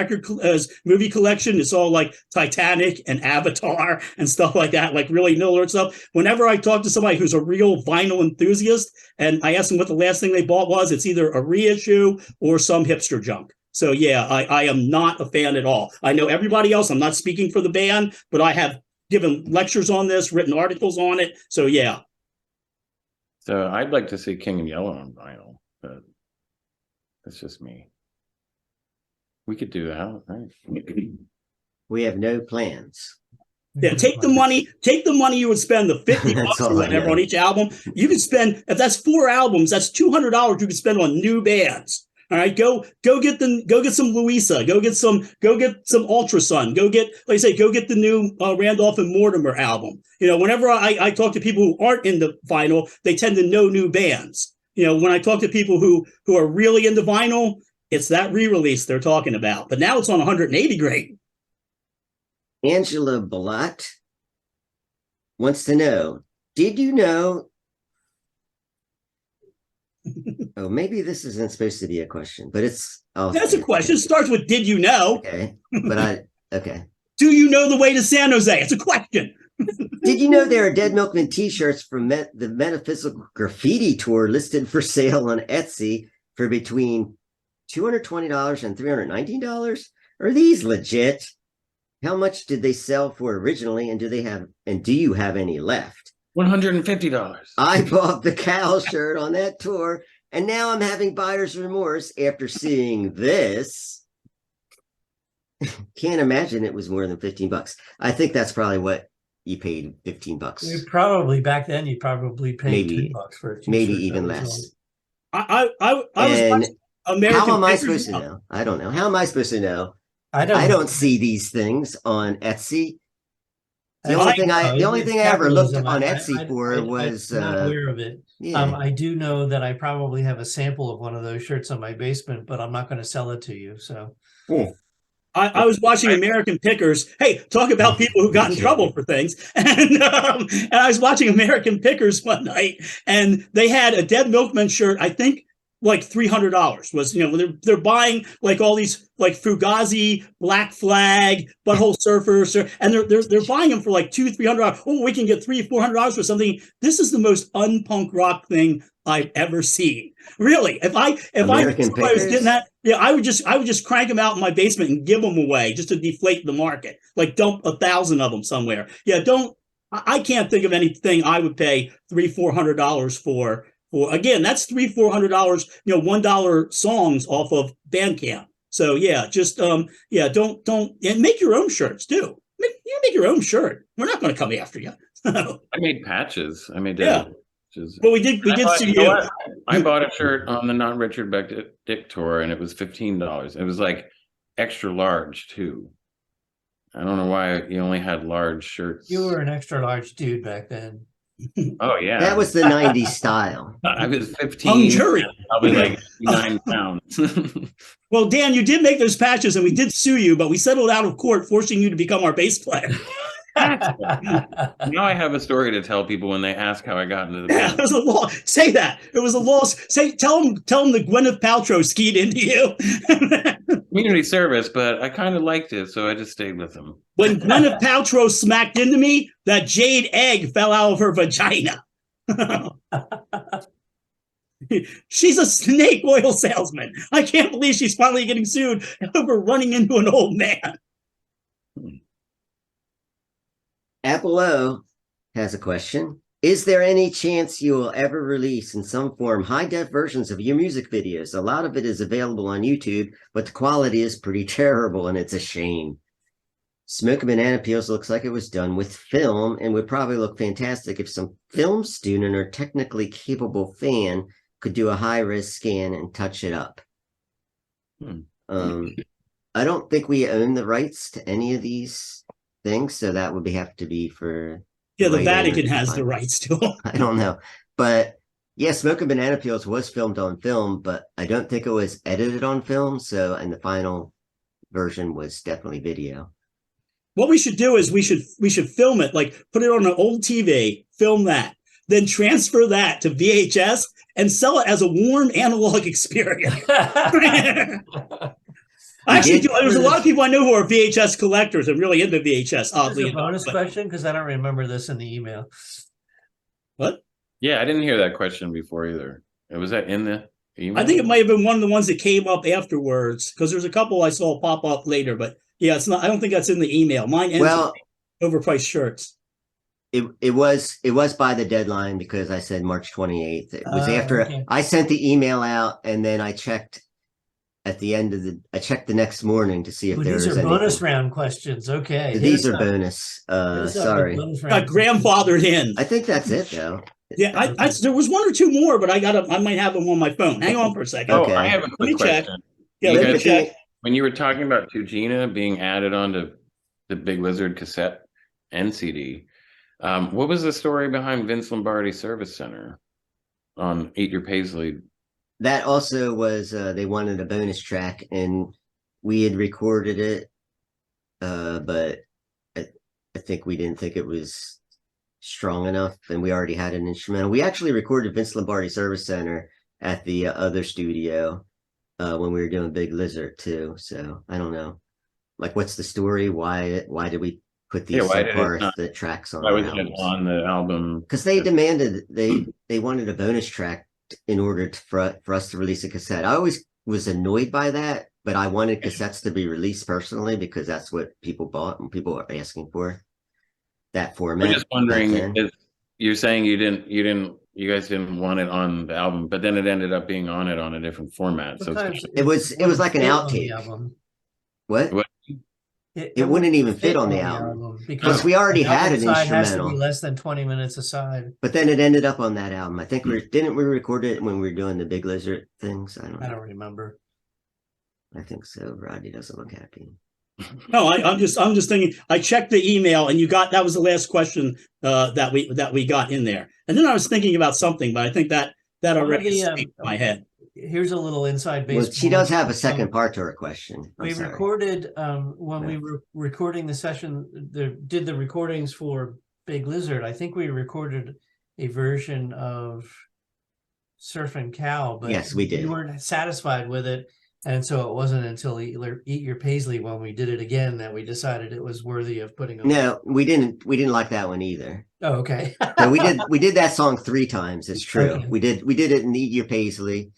movie collection, it's all like Titanic and Avatar and stuff like that, like really Miller and stuff. Whenever I talk to somebody who's a real vinyl enthusiast and I ask them what the last thing they bought was, it's either a reissue or some hipster junk. So yeah, I am not a fan at all. I know everybody else, I'm not speaking for the band, but I have given lectures on this, written articles on it. So yeah. So I'd like to see King in Yellow on vinyl, but that's just me. We could do that, right? We have no plans. Yeah, take the money you would spend, the $50 or whatever on each album. You could spend, if that's 4 albums, that's $200 you could spend on new bands. All right, go get some Louisa, go get some Ultrasun, go get the new Randolph and Mortimer album. Whenever I talk to people who aren't into vinyl, they tend to know new bands. When I talk to people who are really into vinyl, it's that re-release they're talking about. But now it's on 180 grain. Angela Blatt wants to know, did you know? Oh, maybe this isn't supposed to be a question, but that's a question. It starts with, did you know? Okay, but okay. Do you know the way to San Jose? It's a question. Did you know there are Dead Milkmen t-shirts from the Metaphysical Graffiti Tour listed for sale on Etsy for between $220 and $319? Are these legit? How much did they sell for originally, and do you have any left? $150. I bought the Cal shirt on that tour, and now I'm having buyer's remorse after seeing this. Can't imagine it was more than $15. I think that's probably what you paid $15. Probably back then you probably paid Maybe- $10 for a t-shirt. Maybe That even was less. I was And watching American how am I Pickers supposed to know? I don't know. How am I supposed to know? I I don't see these things on Etsy. The That's- only thing I ever looked capitalism. on Etsy for was I'm not aware of it. yeah. I do know that I probably have a sample of one of those shirts on my basement, but I'm not going to sell it to you. So I was watching American Pickers. Hey, talk about people who got in trouble for things. And I was watching American Pickers one night, and they had a Dead Milkman shirt, I think like $300 was, they're buying like all these like Fugazi, Black Flag, Butthole Surfer, and they're buying them for like $200-$300. Oh, we can get $300-$400 for something. This is the most unpunk rock thing I've ever seen. Really, if I was getting that, yeah, I would just crank them out in my basement and give them away just to deflate the market. Like dump 1,000 of them somewhere. Yeah, I can't think of anything I would pay $300-$400 for. Again, that's $300-$400, $1 songs off of Bandcamp. So yeah, just don't and make your own shirts too. Make your own shirt. We're not going to come after you. I made patches. Yeah. Well, we did see you. I bought a shirt on the Not Richard Dick tour, and it was $15. It was like extra large too. I don't know why you only had large shirts. You were an extra large dude back then. Oh yeah, that was the 90s style. I was 15, probably like 9 pounds. Well, Dan, you did make those patches, and we did sue you, but we settled out of court, forcing you to become our bass player. Now I have a story to tell people when they ask how I got into the band. It was a law. Say that it was a loss. Tell them the Gwyneth Paltrow skied into you. Community service, but I kind of liked it, so I just stayed with them. When Gwyneth Paltrow smacked into me, that jade egg fell out of her vagina. She's a snake oil salesman. I can't believe she's finally getting sued over running into an old man. Apple O has a question. Is there any chance you will ever release in some form high-def versions of your music videos? A lot of it is available on YouTube, but the quality is pretty terrible, and it's a shame. Smoke and Banana Peels looks like it was done with film and would probably look fantastic if some film student or technically capable fan could do a high-res scan and touch it up. I don't think we own the rights to any of these things, so that would have to be for... Yeah, the Vatican has the rights to them. I don't know. But yeah, Smoke and Banana Peels was filmed on film, but I don't think it was edited on film. So, and the final version was definitely video. What we should do is we should film it, like put it on an old TV, film that, then transfer that to VHS and sell it as a warm analog experience. Actually, there's a lot of people I know who are VHS collectors and really into VHS. Oddly enough, bonus question, because I don't remember this in the email. What? Yeah, I didn't hear that question before either. Was that in the email? I think it might have been one of the ones that came up afterwards, because there's a couple I saw pop up later. But yeah, it's not. I don't think that's in the email. Mine ends with overpriced shirts. It was by the deadline because I said March 28th. It was after I sent the email out, and then I checked. At the end of I checked the next morning to see if there was any. These are bonus round questions. Okay. These are bonus. Sorry. Got grandfathered in. I think that's it though. Yeah, there was one or two more, but I might have them on my phone. Hang on for a second. Okay. I have a quick question. Check. Yeah, let me check. When you were talking about Tugina being added onto the Big Lizard cassette and CD, what was the story behind Vince Lombardi Service Center on Eat Your Paisley? That also was, they wanted a bonus track, and we had recorded it, but I think we didn't think it was strong enough, and we already had an instrumental. We actually recorded Vince Lombardi Service Center at the other studio when we were doing Big Lizard too. So I don't know, like, what's the story? Why did we put these the tracks on? Why was it on the album? Because they demanded they wanted a bonus track in order for us to release a cassette. I always was annoyed by that, but I wanted cassettes to be released personally because that's what people bought and people are asking for that format. I'm just wondering if you're saying you guys didn't want it on the album, but then it ended up being on it on a different format. So it was like an outtake. What? It wouldn't even fit on the album. Because we already had an side has to instrumental. be less than 20 minutes aside. But then it ended up on that album. I think didn't we record it when we were doing the Big Lizard things? I don't remember. I think so. Rodney doesn't look happy. No, I'm just thinking. I checked the email, and that was the last question that we got in there. And then I was thinking about something, but I think that already escaped my head. Here's a little inside baseball. Well, she does have a second part to her question. We recorded when we were recording the session. Did the recordings for Big Lizard. I think we recorded a version of Surfin' Cow, but yes, we did. We weren't satisfied with it. And so it wasn't until Eat Your Paisley when we did it again that we decided it was worthy of putting on. No, we didn't like that one either. Oh, okay. So we did that song 3 times. It's true. Okay. We did it in Eat Your Paisley,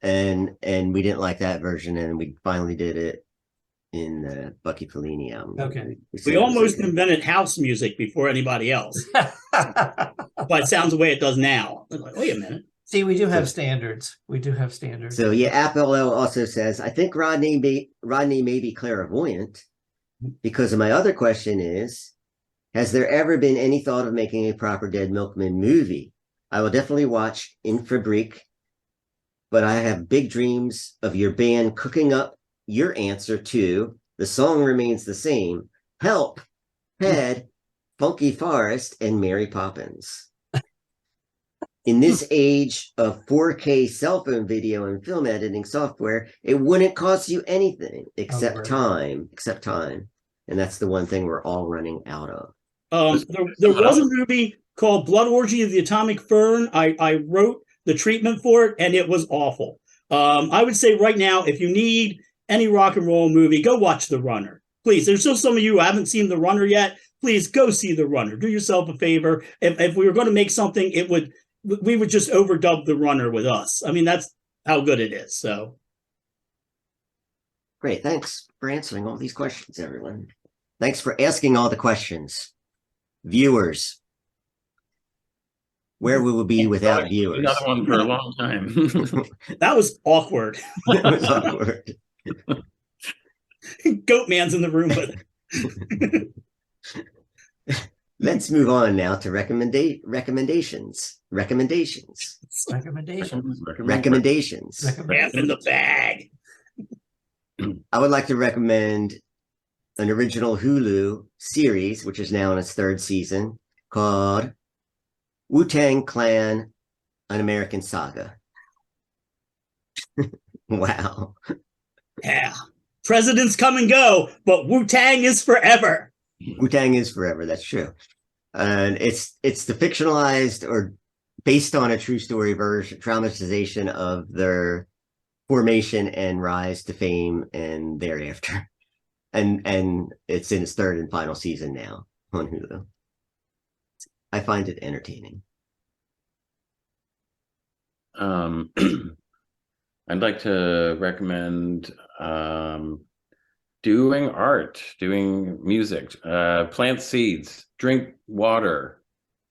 and we didn't like that version, and we finally did it in the Bucky Fellini album. Okay. We almost invented house music before anybody else. But it sounds the way it does now. I'm like, wait a minute. See, we do have standards. So yeah, Apollo also says, I think Rodney may be clairvoyant, because my other question is, has there ever been any thought of making a proper Dead Milkmen movie? I will definitely watch In Fabrique, but I have big dreams of your band cooking up your answer to The Song Remains the Same, Help, Head, Funky Forest, and Mary Poppins. In this age of 4K cell phone video and film editing software, it wouldn't cost you anything except time. And that's the one thing we're all running out of. There was a movie called Blood Orgy of the Atomic Fern. I wrote the treatment for it, and it was awful. I would say right now, if you need any rock and roll movie, go watch The Runner. Please, there's still some of you who haven't seen The Runner yet. Please go see The Runner. Do yourself a favor. If we were going to make something, we would just overdub The Runner with us. I mean, that's how good it is. So great. Thanks for answering all these questions, everyone. Thanks for asking all the questions. Viewers, where we will be without viewers. Another one for a long time. That was awkward. That was awkward. Goatman's in the room with it. Let's move on now to recommendations. Recommendations. Crap in the bag. I would like to recommend an original Hulu series, which is now in its 3rd season, called Wu-Tang Clan: An American Saga. Wow. Yeah. Presidents come and go, but Wu-Tang is forever. Wu-Tang is forever. That's true. And it's the fictionalized or based on a true story dramatization of their formation and rise to fame and thereafter. And it's in its 3rd and final season now on Hulu. I find it entertaining. I'd like to recommend doing art, doing music, plant seeds, drink water,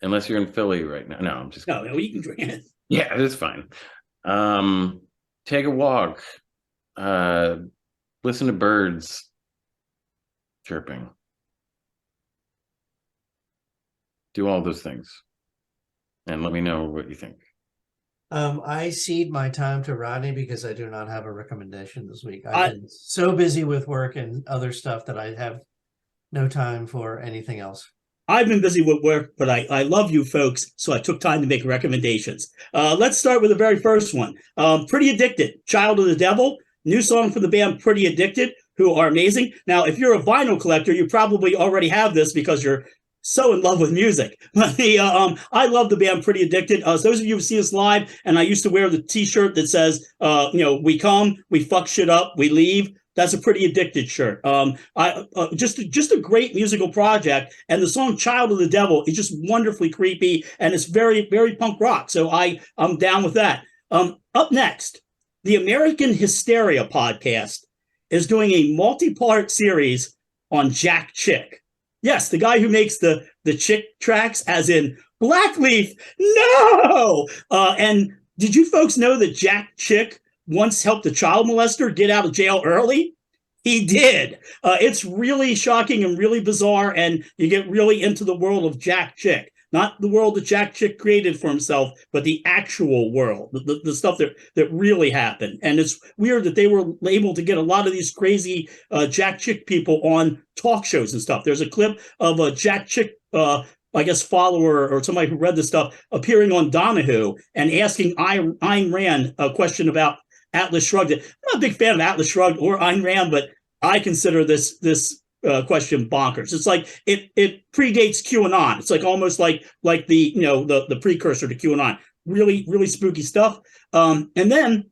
unless you're in Philly right now. No, I'm just no, you can drink it. Yeah, it's fine. Take a walk, listen to birds chirping. Do all those things. And let me know what you think. I cede my time to Rodney because I do not have a recommendation this week. I've been so busy with work and other stuff that I have no time for anything else. I've been busy with work, but I love you folks, so I took time to make recommendations. Let's start with the very first one. Pretty Addicted, Child of the Devil, new song from the band Pretty Addicted, who are amazing. Now, if you're a vinyl collector, you probably already have this because you're so in love with music. I love the band Pretty Addicted. So those of you who see us live, and I used to wear the t-shirt that says, we come, we fuck shit up, we leave. That's a Pretty Addicted shirt. Just a great musical project. And the song Child of the Devil is just wonderfully creepy, and it's very, very punk rock. So I'm down with that. Up next, the American Hysteria podcast is doing a multi-part series on Jack Chick. Yes, the guy who makes the Chick tracks, as in Blackleaf. No! And did you folks know that Jack Chick once helped a child molester get out of jail early? He did. It's really shocking and really bizarre, and you get really into the world of Jack Chick. Not the world that Jack Chick created for himself, but the actual world, the stuff that really happened. And it's weird that they were able to get a lot of these crazy Jack Chick people on talk shows and stuff. There's a clip of a Jack Chick, I guess, follower or somebody who read this stuff appearing on Donahue and asking Ayn Rand a question about Atlas Shrugged. I'm not a big fan of Atlas Shrugged or Ayn Rand, but I consider this question bonkers. It's like it predates QAnon. It's like almost like the the precursor to QAnon. Really, really spooky stuff. And then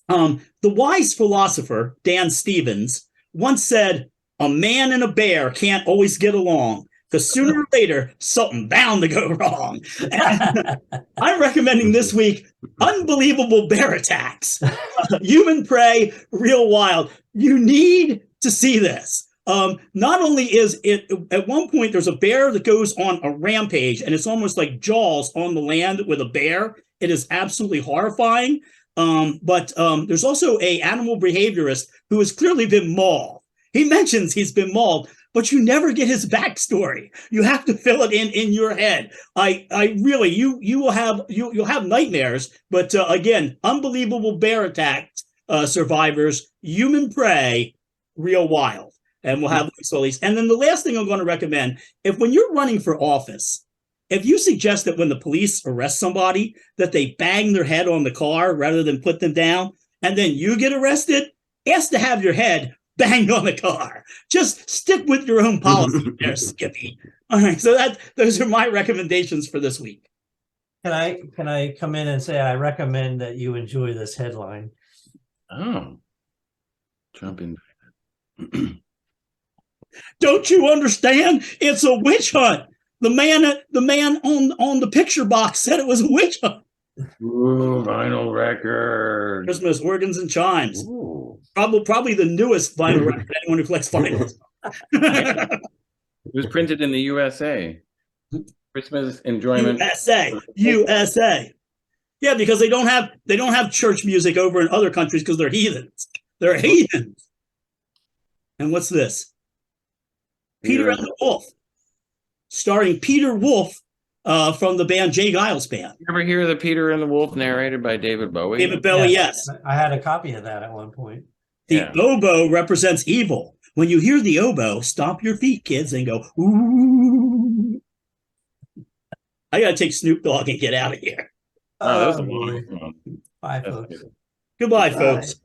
the wise philosopher Dan Stevens once said, "A man and a bear can't always get along, because sooner or later something bound to go wrong." I'm recommending this week Unbelievable Bear Attacks. Human prey, real wild. You need to see this. Not only is it, at one point, there's a bear that goes on a rampage, and it's almost like Jaws on the land with a bear. It is absolutely horrifying. But there's also a animal behaviorist who has clearly been mauled. He mentions he's been mauled, but you never get his backstory. You have to fill it in your head. I really, you'll have nightmares. But again, Unbelievable Bear Attacks survivors, human prey, real wild. And we'll have all these. And then the last thing I'm going to recommend, when you're running for office, if you suggest that when the police arrest somebody, that they bang their head on the car rather than put them down, and then you get arrested, ask to have your head banged on the car. Just stick with your own policy there, Skippy. All right, so those are my recommendations for this week. Can I come in and say I recommend that you enjoy this headline? Oh, jump in. Don't you understand? It's a witch hunt. The man on the picture box said it was a witch hunt. Ooh, vinyl record. Christmas organs and chimes. Ooh. Probably the newest vinyl record. Anyone who collects vinyls. It was printed in the USA. Christmas enjoyment. USA. Yeah, because they don't have church music over in other countries because they're heathens. They're heathens. And what's this? Peter and the Wolf, starring Peter Wolf from the band Jay Giles Band. You ever hear the Peter and the Wolf narrated by David Bowie? David Bowie, yes. I had a copy of that at one point. The oboe represents evil. When you hear the oboe, stomp your feet, kids, and go, ooh. I got to take Snoop Dogg and get out of here. Oh, that was a long one. Bye, folks. Goodbye, folks.